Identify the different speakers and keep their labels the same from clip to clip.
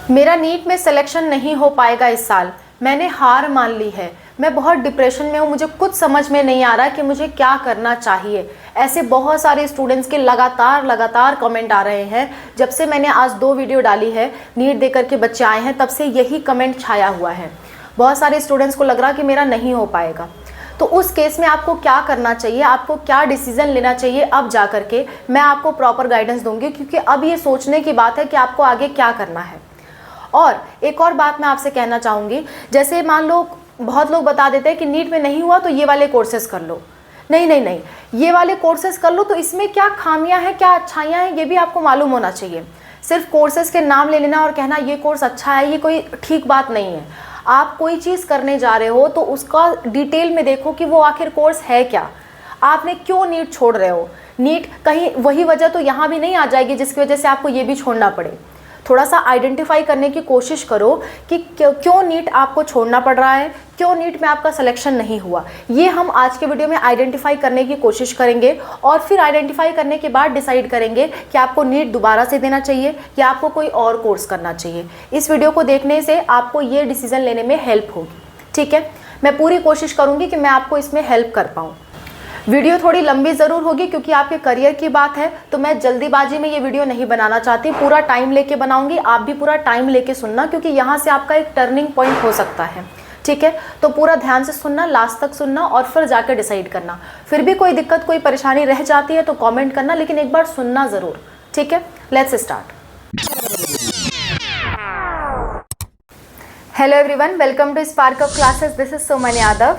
Speaker 1: मेरा नीट में सिलेक्शन नहीं हो पाएगा इस साल। मैंने हार मान ली है। मैं बहुत डिप्रेशन में हूँ। मुझे कुछ समझ में नहीं आ रहा कि मुझे क्या करना चाहिए। ऐसे बहुत सारे स्टूडेंट्स के लगातार कमेंट आ रहे हैं। जब से मैंने आज 2 वीडियो डाली है, नीट देकर के बच्चे आए हैं, तब से यही कमेंट छाया हुआ है। बहुत सारे स्टूडेंट्स को लग रहा कि मेरा नहीं हो पाएगा। तो उस केस में आपको क्या करना चाहिए, आपको क्या डिसीजन लेना चाहिए, अब जा करके मैं आपको प्रॉपर गाइडेंस दूंगी, क्योंकि अब ये सोचने की बात है कि आपको आगे क्या करना है। और एक और बात मैं आपसे कहना चाहूँगी, जैसे मान लो बहुत लोग बता देते हैं कि नीट में नहीं हुआ तो ये वाले कोर्सेज कर लो। नहीं, ये वाले कोर्सेज कर लो तो इसमें क्या खामियां हैं, क्या अच्छाइयाँ हैं, ये भी आपको मालूम होना चाहिए। सिर्फ कोर्सेज के नाम ले लेना और कहना ये कोर्स अच्छा है, ये कोई ठीक बात नहीं है। आप कोई चीज़ करने जा रहे हो तो उसका डिटेल में देखो कि वो आखिर कोर्स है क्या। आपने क्यों नीट छोड़ रहे हो। नीट कहीं वही वजह तो यहाँ भी नहीं आ जाएगी जिसकी वजह से आपको ये भी छोड़ना पड़े। थोड़ा सा आइडेंटिफाई करने की कोशिश करो कि क्यों नीट आपको छोड़ना पड़ रहा है, क्यों नीट में आपका सिलेक्शन नहीं हुआ। ये हम आज के वीडियो में आइडेंटिफाई करने की कोशिश करेंगे और फिर आइडेंटिफाई करने के बाद डिसाइड करेंगे कि आपको नीट दोबारा से देना चाहिए या आपको कोई और कोर्स करना चाहिए। इस वीडियो को देखने से आपको ये डिसीजन लेने में हेल्प होगी। ठीक है, मैं पूरी कोशिश करूँगी कि मैं आपको इसमें हेल्प कर पाऊँ। वीडियो थोड़ी लंबी ज़रूर होगी क्योंकि आपके करियर की बात है, तो मैं जल्दीबाजी में ये वीडियो नहीं बनाना चाहती। पूरा टाइम लेके बनाऊंगी, आप भी पूरा टाइम लेके सुनना, क्योंकि यहाँ से आपका एक टर्निंग पॉइंट हो सकता है। ठीक है, तो पूरा ध्यान से सुनना, लास्ट तक सुनना और फिर जाकर डिसाइड करना। फिर भी कोई दिक्कत, कोई परेशानी रह जाती है तो कॉमेंट करना, लेकिन एक बार सुनना ज़रूर। ठीक है, let's start. Hello everyone, welcome to spark up classes. This is Suman Yadav.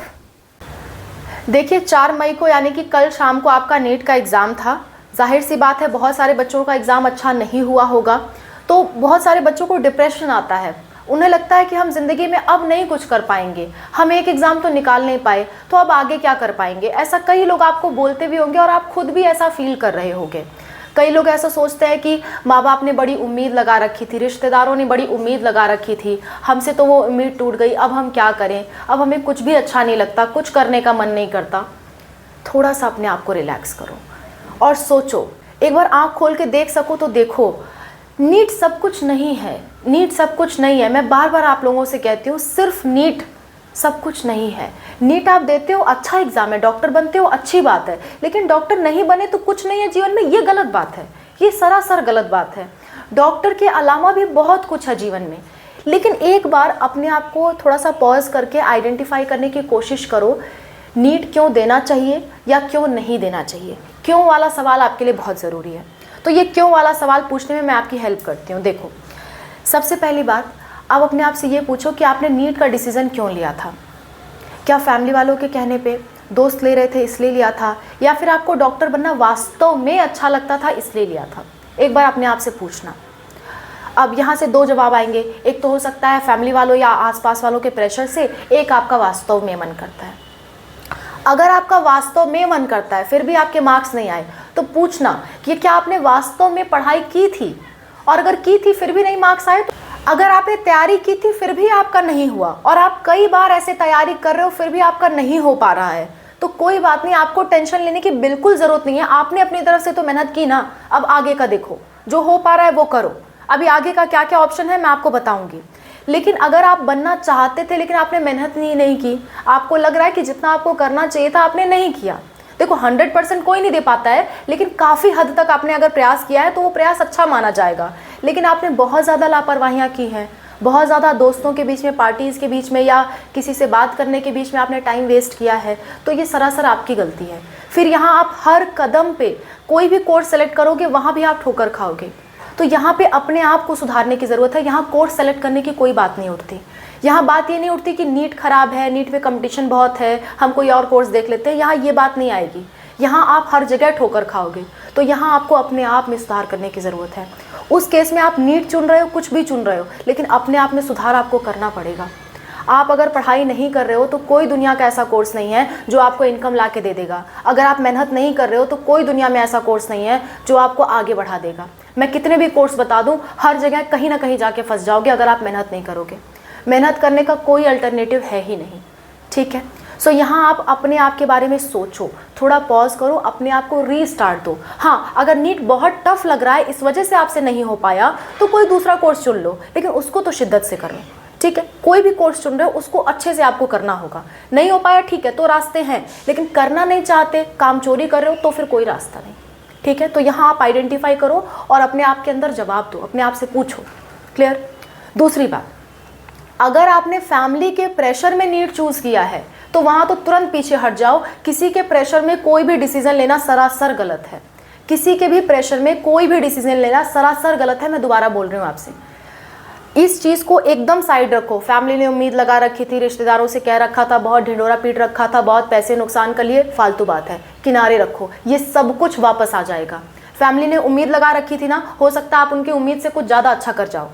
Speaker 1: देखिए, 4 मई को यानी कि कल शाम को आपका नीट का एग्ज़ाम था। जाहिर सी बात है बहुत सारे बच्चों का एग्ज़ाम अच्छा नहीं हुआ होगा, तो बहुत सारे बच्चों को डिप्रेशन आता है। उन्हें लगता है कि हम ज़िंदगी में अब नहीं कुछ कर पाएंगे, हम एक एग्ज़ाम तो निकाल नहीं पाए, तो अब आगे क्या कर पाएंगे। ऐसा कई लोग आपको बोलते भी होंगे और आप खुद भी ऐसा फील कर रहे होंगे। कई लोग ऐसा सोचते हैं कि माँ बाप ने बड़ी उम्मीद लगा रखी थी, रिश्तेदारों ने बड़ी उम्मीद लगा रखी थी, हमसे तो वो उम्मीद टूट गई, अब हम क्या करें, अब हमें कुछ भी अच्छा नहीं लगता, कुछ करने का मन नहीं करता। थोड़ा सा अपने आप को रिलैक्स करो और सोचो। एक बार आँख खोल के देख सको तो देखो, नीट सब कुछ नहीं है। नीट सब कुछ नहीं है। मैं बार बार आप लोगों से कहती हूँ, सिर्फ नीट सब कुछ नहीं है। नीट आप देते हो, अच्छा एग्जाम है, डॉक्टर बनते हो, अच्छी बात है, लेकिन डॉक्टर नहीं बने तो कुछ नहीं है जीवन में, ये गलत बात है, ये सरासर गलत बात है। डॉक्टर के अलावा भी बहुत कुछ है जीवन में। लेकिन एक बार अपने आप को थोड़ा सा पॉज करके आइडेंटिफाई करने की कोशिश करो, नीट क्यों देना चाहिए या क्यों नहीं देना चाहिए। क्यों वाला सवाल आपके लिए बहुत ज़रूरी है। तो ये क्यों वाला सवाल पूछने में मैं आपकी हेल्प करती हूँ। देखो, सबसे पहली बात, आप अपने आप से ये पूछो कि आपने नीट का डिसीज़न क्यों लिया था। क्या फैमिली वालों के कहने पे, दोस्त ले रहे थे इसलिए लिया था, या फिर आपको डॉक्टर बनना वास्तव में अच्छा लगता था इसलिए लिया था। एक बार अपने आप से पूछना। अब यहाँ से 2 जवाब आएंगे। एक तो हो सकता है फैमिली वालों या आसपास वालों के प्रेशर से, एक आपका वास्तव में मन करता है। अगर आपका वास्तव में मन करता है फिर भी आपके मार्क्स नहीं आए, तो पूछना कि क्या आपने वास्तव में पढ़ाई की थी, और अगर की थी फिर भी नहीं मार्क्स आए, तो अगर आपने तैयारी की थी फिर भी आपका नहीं हुआ और आप कई बार ऐसे तैयारी कर रहे हो फिर भी आपका नहीं हो पा रहा है, तो कोई बात नहीं, आपको टेंशन लेने की बिल्कुल ज़रूरत नहीं है। आपने अपनी तरफ से तो मेहनत की ना, अब आगे का देखो, जो हो पा रहा है वो करो। अभी आगे का क्या क्या ऑप्शन है मैं आपको बताऊंगी। लेकिन अगर आप बनना चाहते थे लेकिन आपने मेहनत नहीं की, आपको लग रहा है कि जितना आपको करना चाहिए था आपने नहीं किया। देखो, 100% कोई नहीं दे पाता है, लेकिन काफ़ी हद तक आपने अगर प्रयास किया है तो वो प्रयास अच्छा माना जाएगा। लेकिन आपने बहुत ज़्यादा लापरवाहियाँ की हैं, बहुत ज़्यादा दोस्तों के बीच में, पार्टीज़ के बीच में या किसी से बात करने के बीच में आपने टाइम वेस्ट किया है, तो ये सरासर आपकी गलती है। फिर यहाँ आप हर कदम पे कोई भी कोर्स सेलेक्ट करोगे वहाँ भी आप ठोकर खाओगे। तो यहाँ पे अपने आप को सुधारने की ज़रूरत है। यहाँ कोर्स सेलेक्ट करने की कोई बात नहीं उठती। यहाँ बात ये नहीं उठती कि नीट ख़राब है, नीट में कंपटीशन बहुत है, हम कोई और कोर्स देख लेते हैं। यहाँ ये बात नहीं आएगी। यहाँ आप हर जगह ठोकर खाओगे। तो यहाँ आपको अपने आप में सुधार करने की ज़रूरत है। उस केस में आप नीट चुन रहे हो, कुछ भी चुन रहे हो, लेकिन अपने आप में सुधार आपको करना पड़ेगा। आप अगर पढ़ाई नहीं कर रहे हो तो कोई दुनिया का ऐसा कोर्स नहीं है जो आपको इनकम ला के दे देगा। अगर आप मेहनत नहीं कर रहे हो तो कोई दुनिया में ऐसा कोर्स नहीं है जो आपको आगे बढ़ा देगा। मैं कितने भी कोर्स बता दूं, हर जगह कहीं ना कहीं जाके फंस जाओगे अगर आप मेहनत नहीं करोगे। मेहनत करने का कोई अल्टरनेटिव है ही नहीं। ठीक है, सो यहाँ आप अपने आप के बारे में सोचो, थोड़ा पॉज करो, अपने आप को रीस्टार्ट दो। हाँ, अगर नीट बहुत टफ लग रहा है, इस वजह से आपसे नहीं हो पाया, तो कोई दूसरा कोर्स चुन लो, लेकिन उसको तो शिद्दत से करो। ठीक है, कोई भी कोर्स चुन रहे हो उसको अच्छे से आपको करना होगा। नहीं हो पाया, ठीक है, तो रास्ते हैं, लेकिन करना नहीं चाहते, काम चोरी कर रहे हो, तो फिर कोई रास्ता नहीं। ठीक है, तो यहाँ आप आइडेंटिफाई करो और अपने आप के अंदर जवाब दो, अपने आप से पूछो। क्लियर। दूसरी बात, अगर आपने फैमिली के प्रेशर में नीट चूज़ किया है तो वहाँ तो तुरंत पीछे हट जाओ। किसी के प्रेशर में कोई भी डिसीजन लेना सरासर गलत है। किसी के भी प्रेशर में कोई भी डिसीजन लेना सरासर गलत है। मैं दोबारा बोल रही हूँ आपसे, इस चीज़ को एकदम साइड रखो। फैमिली ने उम्मीद लगा रखी थी, रिश्तेदारों से कह रखा था, बहुत ढिंढोरा पीट रखा था, बहुत पैसे नुकसान कर लिए, फालतू बात है, किनारे रखो। ये सब कुछ वापस आ जाएगा। फैमिली ने उम्मीद लगा रखी थी ना, हो सकता है आप उनकी उम्मीद से कुछ ज़्यादा अच्छा कर जाओ,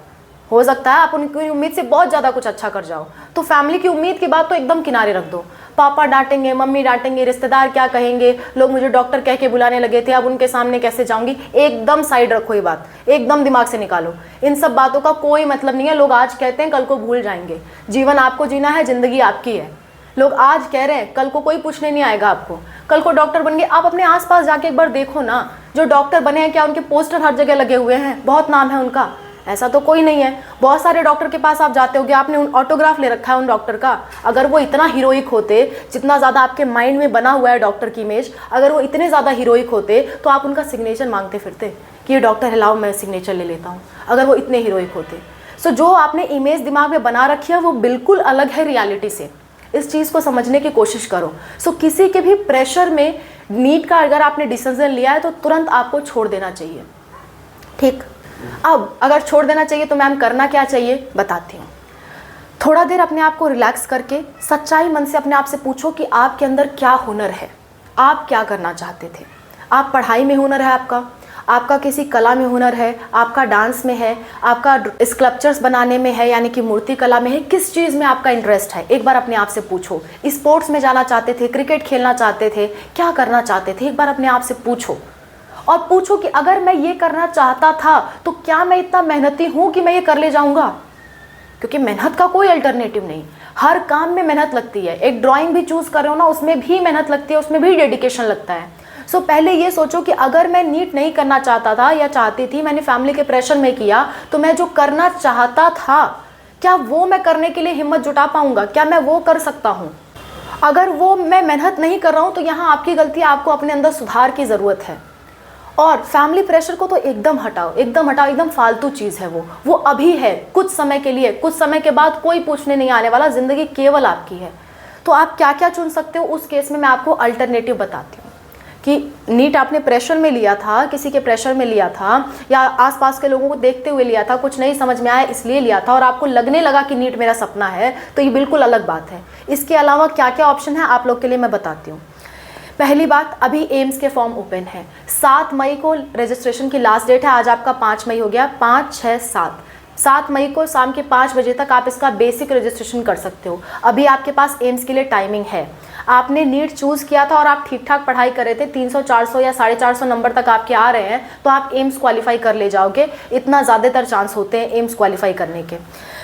Speaker 1: हो सकता है आप उनकी उम्मीद से बहुत ज़्यादा कुछ अच्छा कर जाओ। तो फैमिली की उम्मीद की बात तो एकदम किनारे रख दो। पापा डांटेंगे, मम्मी डांटेंगे, रिश्तेदार क्या कहेंगे, लोग मुझे डॉक्टर कह के बुलाने लगे थे, अब उनके सामने कैसे जाऊंगी, एकदम साइड रखो। ये बात एकदम दिमाग से निकालो। इन सब बातों का कोई मतलब नहीं है। लोग आज कहते हैं, कल को भूल जाएंगे। जीवन आपको जीना है, जिंदगी आपकी है। लोग आज कह रहे हैं, कल को कोई पूछने नहीं आएगा आपको। कल को डॉक्टर बन गए, आप अपने आसपास जाके एक बार देखो ना, जो डॉक्टर बने हैं क्या उनके पोस्टर हर जगह लगे हुए हैं, बहुत नाम है उनका? ऐसा तो कोई नहीं है। बहुत सारे डॉक्टर के पास आप जाते होगे, आपने उन ऑटोग्राफ ले रखा है उन डॉक्टर का। अगर वो इतना हीरोइक होते, जितना ज़्यादा आपके माइंड में बना हुआ है डॉक्टर की इमेज, अगर वो इतने ज़्यादा हीरोइक होते तो आप उनका सिग्नेचर मांगते फिरते कि ये डॉक्टर है, लाओ मैं सिग्नेचर ले लेता हूँ, अगर वो इतने हीरोइक होते। सो जो आपने इमेज दिमाग में बना रखी है वो बिल्कुल अलग है रियलिटी से। इस चीज़ को समझने की कोशिश करो। सो किसी के भी प्रेशर में नीट का अगर आपने डिसीजन लिया है तो तुरंत आपको छोड़ देना चाहिए। ठीक। अब अगर छोड़ देना चाहिए तो मैम करना क्या चाहिए, बताती हूँ। थोड़ा देर अपने आप को रिलैक्स करके सच्चाई मन से अपने आप से पूछो कि आपके अंदर क्या हुनर है, आप क्या करना चाहते थे। आप पढ़ाई में हुनर है आपका किसी कला में हुनर है, आपका डांस में है, आपका स्कल्पचर्स बनाने में है यानी कि मूर्ति कला में है, किस चीज़ में आपका इंटरेस्ट है, एक बार अपने आप से पूछो। स्पोर्ट्स में जाना चाहते थे, क्रिकेट खेलना चाहते थे, क्या करना चाहते थे, एक बार अपने आप से पूछो। और पूछो कि अगर मैं ये करना चाहता था तो क्या मैं इतना मेहनती हूँ कि मैं ये कर ले जाऊँगा, क्योंकि मेहनत का कोई अल्टरनेटिव नहीं। हर काम में मेहनत लगती है। एक ड्राइंग भी चूज़ कर रहे हो ना, उसमें भी मेहनत लगती है, उसमें भी डेडिकेशन लगता है। सो पहले ये सोचो कि अगर मैं नीट नहीं करना चाहता था या चाहती थी, मैंने फैमिली के प्रेशर में किया, तो मैं जो करना चाहता था क्या वो मैं करने के लिए हिम्मत जुटा पाऊँगा, क्या मैं वो कर सकता हूँ। अगर वो मैं मेहनत नहीं कर रहा हूँ तो यहाँ आपकी गलती है, आपको अपने अंदर सुधार की ज़रूरत है। और फैमिली प्रेशर को तो एकदम हटाओ, एकदम फालतू चीज़ है वो अभी है, कुछ समय के लिए, कुछ समय के बाद कोई पूछने नहीं आने वाला, ज़िंदगी केवल आपकी है। तो आप क्या क्या चुन सकते हो, उस केस में मैं आपको अल्टरनेटिव बताती हूँ कि नीट आपने प्रेशर में लिया था, किसी के प्रेशर में लिया था या आसपास के लोगों को देखते हुए लिया था, कुछ नहीं समझ में आया इसलिए लिया था और आपको लगने लगा कि नीट मेरा सपना है, तो ये बिल्कुल अलग बात है। इसके अलावा क्या क्या ऑप्शन है आप लोग के लिए मैं बताती हूँ। पहली बात, अभी एम्स के फॉर्म ओपन है। 7 मई को रजिस्ट्रेशन की लास्ट डेट है। आज आपका 5 मई हो गया, 5, 6, 7 मई को शाम के 5 बजे तक आप इसका बेसिक रजिस्ट्रेशन कर सकते हो। अभी आपके पास एम्स के लिए टाइमिंग है। आपने नीट चूज़ किया था और आप ठीक ठाक पढ़ाई कर रहे थे, 300, 400 या 450 नंबर तक आपके आ रहे हैं, तो आप एम्स क्वालिफाई कर ले जाओगे। इतना ज़्यादातर चांस होते हैं एम्स क्वालिफाई करने के।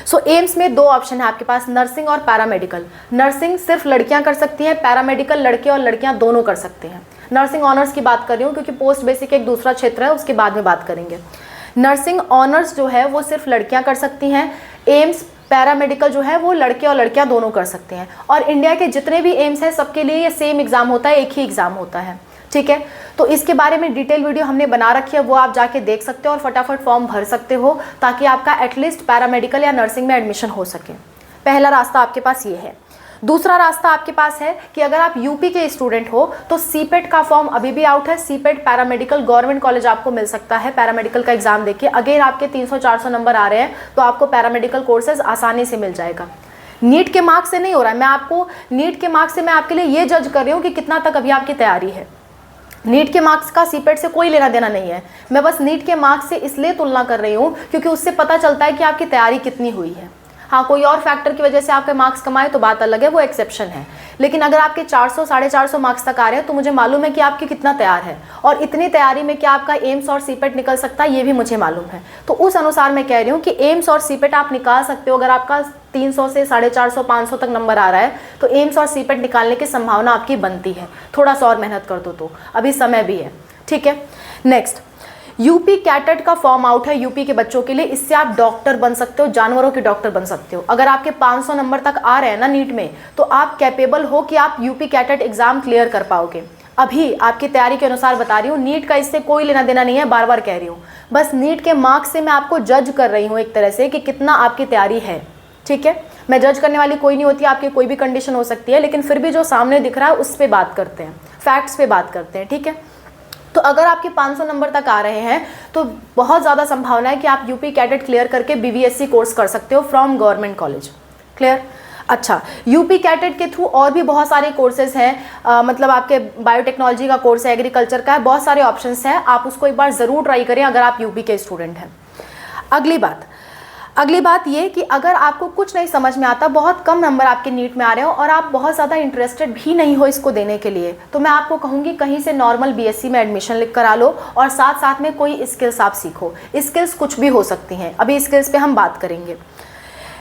Speaker 1: सो एम्स में 2 ऑप्शन है आपके पास, नर्सिंग और पैरामेडिकल। नर्सिंग सिर्फ लड़कियां कर सकती हैं, पैरामेडिकल लड़के और लड़कियां दोनों कर सकते हैं। नर्सिंग ऑनर्स की बात कर रही हूँ क्योंकि पोस्ट बेसिक एक दूसरा क्षेत्र है, उसके बाद में बात करेंगे। नर्सिंग ऑनर्स जो है वो सिर्फ लड़कियां कर सकती हैं। एम्स पैरामेडिकल जो है वो लड़के और लड़कियां दोनों कर सकते हैं। और इंडिया के जितने भी एम्स हैं सबके लिए ये सेम एग्ज़ाम होता है, एक ही एग्ज़ाम होता है। ठीक है, तो इसके बारे में डिटेल वीडियो हमने बना रखी है, वो आप जाके देख सकते हो और फटाफट फॉर्म भर सकते हो ताकि आपका एटलीस्ट पैरामेडिकल या नर्सिंग में एडमिशन हो सके। पहला रास्ता आपके पास ये है। दूसरा रास्ता आपके पास है कि अगर आप यूपी के स्टूडेंट हो तो सीपेट का फॉर्म अभी भी आउट है। सीपेट पैरामेडिकल गवर्नमेंट कॉलेज आपको मिल सकता है। पैरामेडिकल का एग्जाम देखिए, अगेन आपके 300-400 नंबर आ रहे हैं तो आपको पैरामेडिकल कोर्सेज आसानी से मिल जाएगा। नीट के मार्क्स से नहीं हो रहा है, मैं आपको नीट के मार्क्स से मैं आपके लिए ये जज कर रही हूँ कि कितना तक अभी आपकी तैयारी है। नीट के मार्क्स का सीपेट से कोई लेना देना नहीं है। मैं बस नीट के मार्क्स से इसलिए तुलना कर रही हूँ क्योंकि उससे पता चलता है कि आपकी तैयारी कितनी हुई है। हाँ, कोई और फैक्टर की वजह से आपके मार्क्स कमाए तो बात अलग है, वो एक्सेप्शन है। लेकिन अगर आपके 400 450 मार्क्स तक आ रहे हैं तो मुझे मालूम है कि आपकी कितना तैयार है, और इतनी तैयारी में क्या आपका एम्स और सीपेट निकल सकता है ये भी मुझे मालूम है। तो उस अनुसार मैं कह रही हूँ कि एम्स और सीपेट आप निकाल सकते हो। अगर आपका 300 से 450 500 तक नंबर आ रहा है तो एम्स और सीपेट निकालने की संभावना आपकी बनती है। थोड़ा सा और मेहनत कर दो तो अभी समय भी है, ठीक है। नेक्स्ट, यूपी कैटेट का फॉर्म आउट है यूपी के बच्चों के लिए। इससे आप डॉक्टर बन सकते हो, जानवरों के डॉक्टर बन सकते हो। अगर आपके 500 नंबर तक आ रहे हैं ना नीट में, तो आप कैपेबल हो कि आप यूपी कैटेट एग्जाम क्लियर कर पाओगे। अभी आपकी तैयारी के अनुसार बता रही हूँ, नीट का इससे कोई लेना देना नहीं है, बार बार कह रही हूँ। बस नीट के मार्क्स से मैं आपको जज कर रही हूँ एक तरह से कि कितना आपकी तैयारी है, ठीक है। मैं जज करने वाली कोई नहीं होती, आपकी कोई भी कंडीशन हो सकती है, लेकिन फिर भी जो सामने दिख रहा है उस पर बात करते हैं, फैक्ट्स पे बात करते हैं, ठीक है। तो अगर आपके 500 नंबर तक आ रहे हैं तो बहुत ज़्यादा संभावना है कि आप यूपी कैडेट क्लियर करके बीवीएससी कोर्स कर सकते हो फ्रॉम गवर्नमेंट कॉलेज। क्लियर? अच्छा, यूपी कैडेट के थ्रू और भी बहुत सारे कोर्सेज हैं, मतलब आपके बायोटेक्नोलॉजी का कोर्स है, एग्रीकल्चर का है, बहुत सारे ऑप्शंस हैं। आप उसको एक बार ज़रूर ट्राई करें अगर आप यूपी के स्टूडेंट हैं। अगली बात ये कि अगर आपको कुछ नहीं समझ में आता, बहुत कम नंबर आपके नीट में आ रहे हो और आप बहुत ज़्यादा इंटरेस्टेड भी नहीं हो इसको देने के लिए, तो मैं आपको कहूँगी कहीं से नॉर्मल बीएससी में एडमिशन लिख करा लो और साथ साथ में कोई स्किल्स आप सीखो। स्किल्स कुछ भी हो सकती हैं, अभी स्किल्स पे हम बात करेंगे।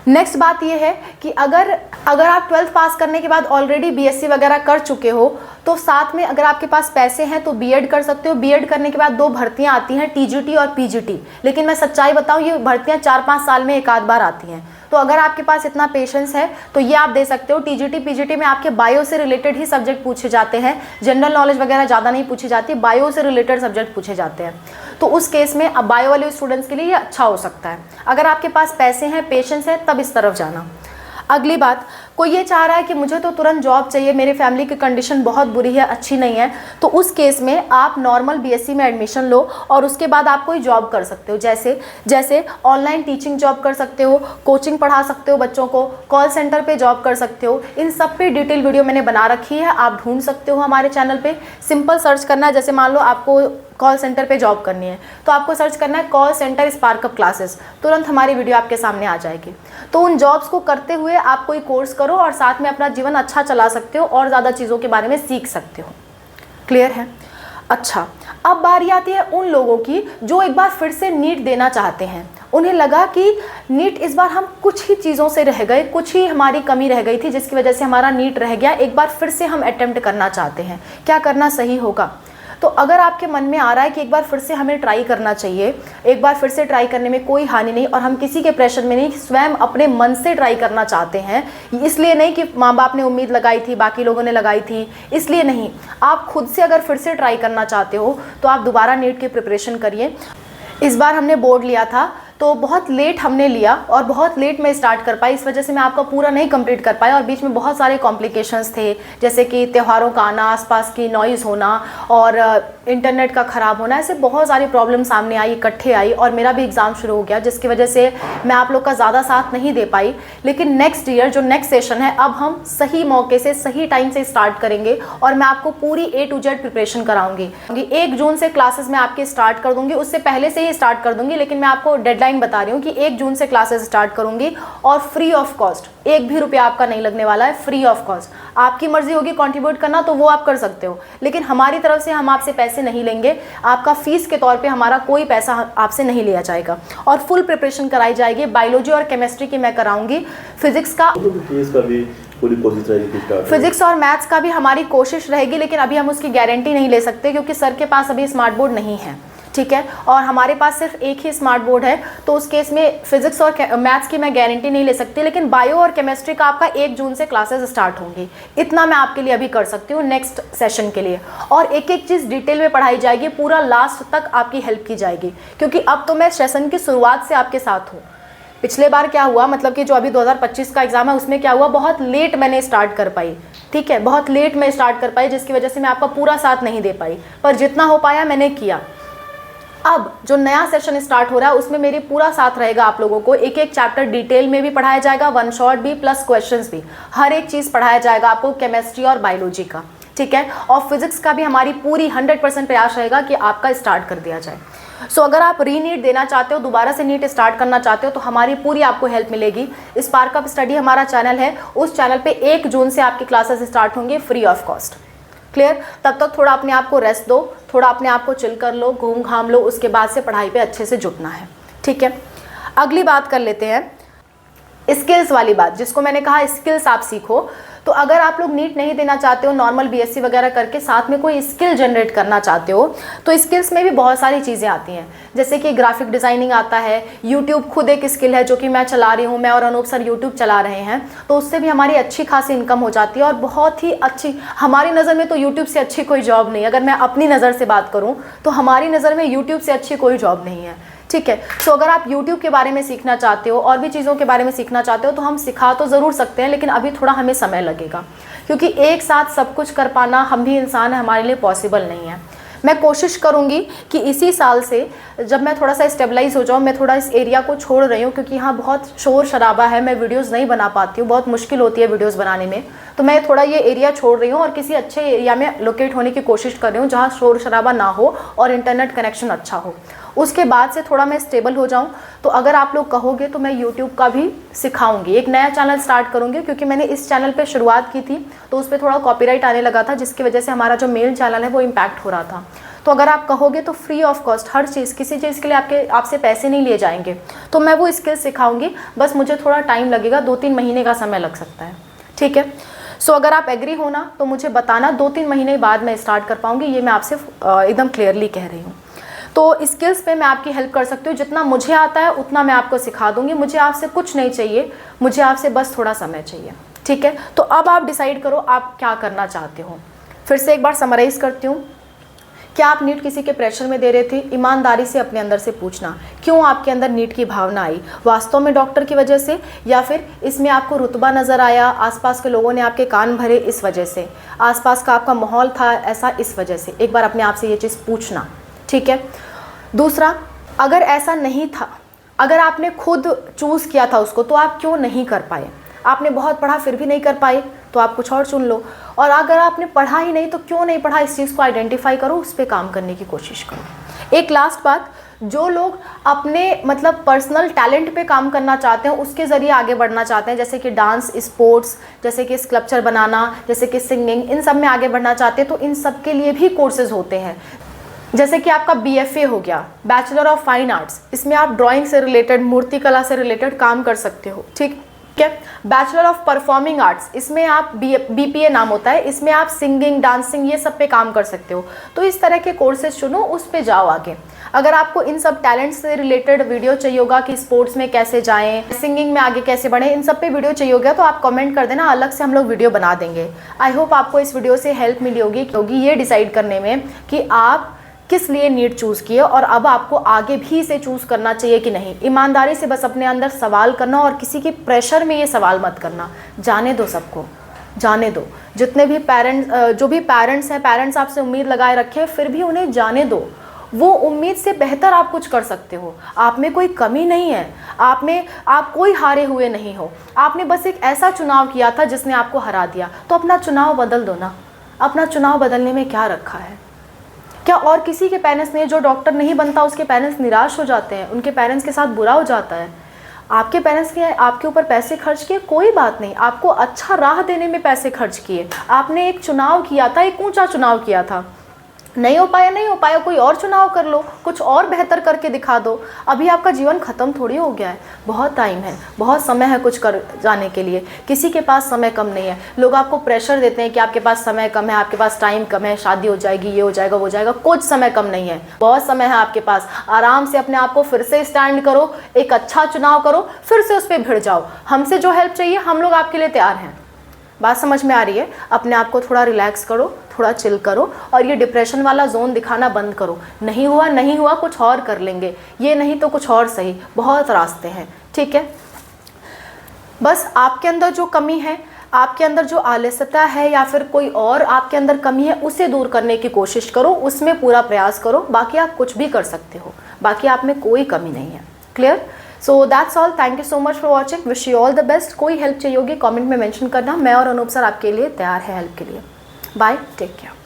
Speaker 1: नेक्स्ट बात ये है कि अगर आप 12th पास करने के बाद ऑलरेडी बीएससी वगैरह कर चुके हो तो साथ में अगर आपके पास पैसे हैं तो बीएड कर सकते हो। बीएड करने के बाद 2 भर्तियां आती हैं, टीजीटी और पीजीटी, लेकिन मैं सच्चाई बताऊं ये भर्तियां 4-5 साल में एक आध बार आती हैं। तो अगर आपके पास इतना पेशेंस है तो ये आप दे सकते हो। टीजीटी पीजीटी में आपके बायो से रिलेटेड ही सब्जेक्ट पूछे जाते हैं, जनरल नॉलेज वगैरह ज़्यादा नहीं पूछी जाती, बायो से रिलेटेड सब्जेक्ट पूछे जाते हैं। तो उस केस में अब बायो वाले स्टूडेंट्स के लिए ये अच्छा हो सकता है। अगर आपके पास पैसे हैं, पेशेंस है, तब इस तरफ जाना। अगली बात, कोई ये चाह रहा है कि मुझे तो तुरंत जॉब चाहिए, मेरी फैमिली की कंडीशन बहुत बुरी है, अच्छी नहीं है, तो उस केस में आप नॉर्मल बीएससी में एडमिशन लो और उसके बाद आप कोई जॉब कर सकते हो। जैसे ऑनलाइन टीचिंग जॉब कर सकते हो, कोचिंग पढ़ा सकते हो बच्चों को, कॉल सेंटर पे जॉब कर सकते हो। इन सब पे डिटेल वीडियो मैंने बना रखी है, आप ढूंढ सकते हो हमारे चैनल पे। सिंपल सर्च करना है, जैसे मान लो आपको कॉल सेंटर पे जॉब करनी है तो आपको सर्च करना है कॉल सेंटर स्पार्कअप क्लासेस, तुरंत हमारी वीडियो आपके सामने आ जाएगी। तो उन जॉब्स को करते हुए आप कोई कोर्स करो और साथ में अपना जीवन अच्छा चला सकते हो और ज़्यादा चीज़ों के बारे में सीख सकते हो। क्लियर है? अच्छा, अब बारी आती है उन लोगों की जो एक बार फिर से नीट देना चाहते हैं। उन्हें लगा कि नीट इस बार हम कुछ ही चीज़ों से रह गए, कुछ ही हमारी कमी रह गई थी जिसकी वजह से हमारा नीट रह गया, एक बार फिर से हम अटेम्प्ट करना चाहते हैं, क्या करना सही होगा? तो अगर आपके मन में आ रहा है कि एक बार फिर से हमें ट्राई करना चाहिए, एक बार फिर से ट्राई करने में कोई हानि नहीं और हम किसी के प्रेशर में नहीं, स्वयं अपने मन से ट्राई करना चाहते हैं, इसलिए नहीं कि माँ बाप ने उम्मीद लगाई थी, बाकी लोगों ने लगाई थी, इसलिए नहीं, आप खुद से अगर फिर से ट्राई करना चाहते हो तो आप दोबारा नीट की प्रिपरेशन करिए। इस बार हमने बोर्ड लिया था तो बहुत लेट हमने लिया और बहुत लेट में स्टार्ट कर पाई, इस वजह से मैं आपका पूरा नहीं कंप्लीट कर पाया और बीच में बहुत सारे कॉम्प्लिकेशंस थे, जैसे कि त्योहारों का आना, आसपास की नॉइज़ होना और इंटरनेट का ख़राब होना, ऐसे बहुत सारी प्रॉब्लम सामने आई, इकट्ठे आई और मेरा भी एग्ज़ाम शुरू हो गया, जिसकी वजह से मैं आप लोग का ज़्यादा साथ नहीं दे पाई। लेकिन नेक्स्ट ईयर जो नेक्स्ट सेशन है, अब हम सही मौके से सही टाइम से स्टार्ट करेंगे और मैं आपको पूरी A to Z प्रिपरेशन कराऊंगी। 1 जून से क्लासेस मैं आपकी स्टार्ट कर दूंगी, उससे पहले से ही स्टार्ट कर दूंगी, लेकिन मैं आपको डेडलाइन बता रही हूँ कि 1 जून से क्लासेस स्टार्ट करूंगी और फ्री ऑफ कॉस्ट, 1 भी रुपया आपका नहीं लगने वाला है, फ्री ऑफ कॉस्ट। आपकी मर्जी होगी कंट्रीब्यूट करना तो वो आप कर सकते हो, लेकिन हमारी तरफ से हम आपसे पैसे नहीं लेंगे, आपका फीस के तौर पे हमारा कोई पैसा आपसे नहीं लिया जाएगा और फुल प्रिपरेशन कराई जाएगी। बायोलॉजी और केमिस्ट्री की मैं कराऊंगी, फिजिक्स का भी पूरी कोशिश रहेगी, फिजिक्स और मैथ्स का भी हमारी कोशिश रहेगी, लेकिन अभी हम उसकी गारंटी नहीं ले सकते क्योंकि सर के पास अभी स्मार्ट बोर्ड नहीं है, ठीक है, और हमारे पास सिर्फ एक ही स्मार्ट बोर्ड है, तो उस केस में फिजिक्स और मैथ्स की मैं गारंटी नहीं ले सकती, लेकिन बायो और केमिस्ट्री का आपका 1 जून से क्लासेस स्टार्ट होंगी, इतना मैं आपके लिए अभी कर सकती हूँ नेक्स्ट सेशन के लिए। और एक एक चीज़ डिटेल में पढ़ाई जाएगी, पूरा लास्ट तक आपकी हेल्प की जाएगी, क्योंकि अब तो मैं सेशन की शुरुआत से आपके साथ हूँ। पिछले बार क्या हुआ, मतलब कि जो अभी 2025 का एग्जाम है उसमें क्या हुआ, बहुत लेट मैंने स्टार्ट कर पाई, ठीक है, बहुत लेट मैं स्टार्ट कर पाई, जिसकी वजह से मैं आपका पूरा साथ नहीं दे पाई, पर जितना हो पाया मैंने किया। अब जो नया सेशन स्टार्ट हो रहा है उसमें मेरी पूरा साथ रहेगा आप लोगों को, एक एक चैप्टर डिटेल में भी पढ़ाया जाएगा, 1 शॉट भी प्लस क्वेश्चंस भी, हर एक चीज़ पढ़ाया जाएगा आपको, केमिस्ट्री और बायोलॉजी का, ठीक है, और फिजिक्स का भी हमारी पूरी 100% प्रयास रहेगा कि आपका स्टार्ट कर दिया जाए। सो अगर आप री नीट देना चाहते हो, दोबारा से नीट स्टार्ट करना चाहते हो, तो हमारी पूरी आपको हेल्प मिलेगी। स्पार्क अप स्टडी हमारा चैनल है, उस चैनल पे 1 जून से आपकी क्लासेस स्टार्ट होंगे फ्री ऑफ कॉस्ट। क्लियर? तब तक थोड़ा अपने आप को रेस्ट दो, थोड़ा अपने आप को चिल कर लो, घूम घाम लो, उसके बाद से पढ़ाई पे अच्छे से जुटना है। ठीक है, अगली बात कर लेते हैं स्किल्स वाली बात, जिसको मैंने कहा स्किल्स आप सीखो। तो अगर आप लोग नीट नहीं देना चाहते हो, नॉर्मल बीएससी वगैरह करके साथ में कोई स्किल जनरेट करना चाहते हो, तो स्किल्स में भी बहुत सारी चीज़ें आती हैं, जैसे कि ग्राफिक डिज़ाइनिंग आता है, यूट्यूब खुद एक स्किल है जो कि मैं चला रही हूँ, मैं और अनूप सर यूट्यूब चला रहे हैं, तो उससे भी हमारी अच्छी खासी इनकम हो जाती है और बहुत ही अच्छी, हमारी नज़र में तो यूट्यूब से अच्छी कोई जॉब नहीं। अगर मैं अपनी नज़र से बात करूँ तो हमारी नज़र में यूट्यूब से अच्छी कोई जॉब नहीं है। ठीक है, तो अगर आप YouTube के बारे में सीखना चाहते हो और भी चीज़ों के बारे में सीखना चाहते हो, तो हम सिखा तो ज़रूर सकते हैं, लेकिन अभी थोड़ा हमें समय लगेगा, क्योंकि एक साथ सब कुछ कर पाना, हम भी इंसान है, हमारे लिए पॉसिबल नहीं है। मैं कोशिश करूंगी कि इसी साल से जब मैं थोड़ा सा स्टेबलाइज हो जाऊँ, मैं थोड़ा इस एरिया को छोड़ रही हूँ, क्योंकि यहाँ बहुत शोर शराबा है, मैं वीडियोस नहीं बना पाती हूँ, बहुत मुश्किल होती है वीडियोस बनाने में, तो मैं थोड़ा ये एरिया छोड़ रही हूँ और किसी अच्छे एरिया में लोकेट होने की कोशिश कर रही हूँ, जहाँ शोर शराबा ना हो और इंटरनेट कनेक्शन अच्छा हो। उसके बाद से थोड़ा मैं स्टेबल हो जाऊँ, तो अगर आप लोग कहोगे तो मैं यूट्यूब का भी सिखाऊंगी, एक नया चैनल स्टार्ट करूँगी, क्योंकि मैंने इस चैनल पे शुरुआत की थी तो उस पर थोड़ा कॉपीराइट आने लगा था, जिसकी वजह से हमारा जो मेन चैनल है वो इम्पैक्ट हो रहा था। तो अगर आप कहोगे तो फ्री ऑफ कॉस्ट हर चीज़, किसी चीज़ के लिए आपसे पैसे नहीं लिए जाएंगे, तो मैं वो स्किल सिखाऊंगी, बस मुझे थोड़ा टाइम लगेगा, 2-3 महीने का समय लग सकता है। ठीक है, सो अगर आप एग्री हो ना तो मुझे बताना, 2-3 महीने बाद मैं स्टार्ट कर पाऊँगी, ये मैं आपसे एकदम क्लियरली कह रही हूँ। तो स्किल्स पे मैं आपकी हेल्प कर सकती हूँ, जितना मुझे आता है उतना मैं आपको सिखा दूँगी, मुझे आपसे कुछ नहीं चाहिए, मुझे आपसे बस थोड़ा समय चाहिए। ठीक है, तो अब आप डिसाइड करो आप क्या करना चाहते हो। फिर से एक बार समराइज़ करती हूँ। क्या आप नीट किसी के प्रेशर में दे रहे थे? ईमानदारी से अपने अंदर से पूछना, क्यों आपके अंदर नीट की भावना आई? वास्तव में डॉक्टर की वजह से, या फिर इसमें आपको रुतबा नज़र आया, आसपास के लोगों ने आपके कान भरे इस वजह से, आसपास का आपका माहौल था ऐसा इस वजह से? एक बार अपने आप से ये चीज़ पूछना। ठीक है, दूसरा, अगर ऐसा नहीं था, अगर आपने खुद चूज़ किया था उसको, तो आप क्यों नहीं कर पाए? आपने बहुत पढ़ा फिर भी नहीं कर पाए, तो आप कुछ और चुन लो। और अगर आपने पढ़ा ही नहीं तो क्यों नहीं पढ़ा, इस चीज़ को आइडेंटिफाई करो, उस पर काम करने की कोशिश करो। एक लास्ट बात, जो लोग अपने मतलब पर्सनल टैलेंट पे काम करना चाहते हैं, उसके ज़रिए आगे बढ़ना चाहते हैं, जैसे कि डांस, स्पोर्ट्स, जैसे कि स्कल्पचर बनाना, जैसे कि सिंगिंग, इन सब में आगे बढ़ना चाहते हैं, तो इन सब के लिए भी कोर्सेज होते हैं। जैसे कि आपका BFA हो गया, बैचलर ऑफ फाइन आर्ट्स, इसमें आप ड्राइंग से रिलेटेड, मूर्ति कला से रिलेटेड काम कर सकते हो। ठीक है, बैचलर ऑफ परफॉर्मिंग आर्ट्स, इसमें आप BPA नाम होता है, इसमें आप सिंगिंग, डांसिंग, ये सब पे काम कर सकते हो। तो इस तरह के कोर्सेज चुनो, उस पे जाओ आगे। अगर आपको इन सब टैलेंट से रिलेटेड वीडियो चाहिए होगा कि स्पोर्ट्स में कैसे जाएं, सिंगिंग में आगे कैसे बढ़ें, इन सब पे वीडियो चाहिए होगा, तो आप कमेंट कर देना, अलग से हम लोग वीडियो बना देंगे। आई होप आपको इस वीडियो से हेल्प मिली होगी ये डिसाइड करने में कि आप किस लिए नीट चूज़ किए और अब आपको आगे भी इसे चूज़ करना चाहिए कि नहीं। ईमानदारी से बस अपने अंदर सवाल करना और किसी के प्रेशर में ये सवाल मत करना, जाने दो सबको, जाने दो। जितने भी जो भी पेरेंट्स हैं, पेरेंट्स आपसे उम्मीद लगाए रखे, फिर भी उन्हें जाने दो, वो उम्मीद से बेहतर आप कुछ कर सकते हो। आप में कोई कमी नहीं है, आप कोई हारे हुए नहीं हो, आपने बस एक ऐसा चुनाव किया था जिसने आपको हरा दिया, तो अपना चुनाव बदल दो ना। अपना चुनाव बदलने में क्या रखा है? क्या और किसी के पेरेंट्स ने, जो डॉक्टर नहीं बनता उसके पेरेंट्स निराश हो जाते हैं, उनके पेरेंट्स के साथ बुरा हो जाता है? आपके पेरेंट्स ने आपके ऊपर पैसे खर्च किए, कोई बात नहीं, आपको अच्छा राह देने में पैसे खर्च किए, आपने एक चुनाव किया था, एक ऊंचा चुनाव किया था, नहीं हो पाया, कोई और चुनाव कर लो, कुछ और बेहतर करके दिखा दो। अभी आपका जीवन ख़त्म थोड़ी हो गया है, बहुत टाइम है, बहुत समय है कुछ कर जाने के लिए। किसी के पास समय कम नहीं है। लोग आपको प्रेशर देते हैं कि आपके पास समय कम है, आपके पास टाइम कम है, शादी हो जाएगी, ये हो जाएगा, वो हो जाएगा। कुछ समय कम नहीं है, बहुत समय है आपके पास। आराम से अपने आप को फिर से स्टैंड करो, एक अच्छा चुनाव करो, फिर से उस पर भिड़ जाओ। हमसे जो हेल्प चाहिए, हम लोग आपके लिए तैयार हैं। बात समझ में आ रही है? अपने आप को थोड़ा रिलैक्स करो, थोड़ा चिल करो और ये डिप्रेशन वाला जोन दिखाना बंद करो। नहीं हुआ कुछ और कर लेंगे, ये नहीं तो कुछ और सही, बहुत रास्ते हैं। ठीक है, बस आपके अंदर जो कमी है, आपके अंदर जो आलस्यता है या फिर कोई और आपके अंदर कमी है, उसे दूर करने की कोशिश करो, उसमें पूरा प्रयास करो। बाकी आप कुछ भी कर सकते हो, बाकी आप में कोई कमी नहीं है। Clear? So that's all, thank you so much for watching, wish you all the best. कोई हेल्प चाहिए होगी कमेंट में मेंशन करना, मैं और अनूप सर आपके लिए तैयार है हेल्प के लिए। Bye, take care.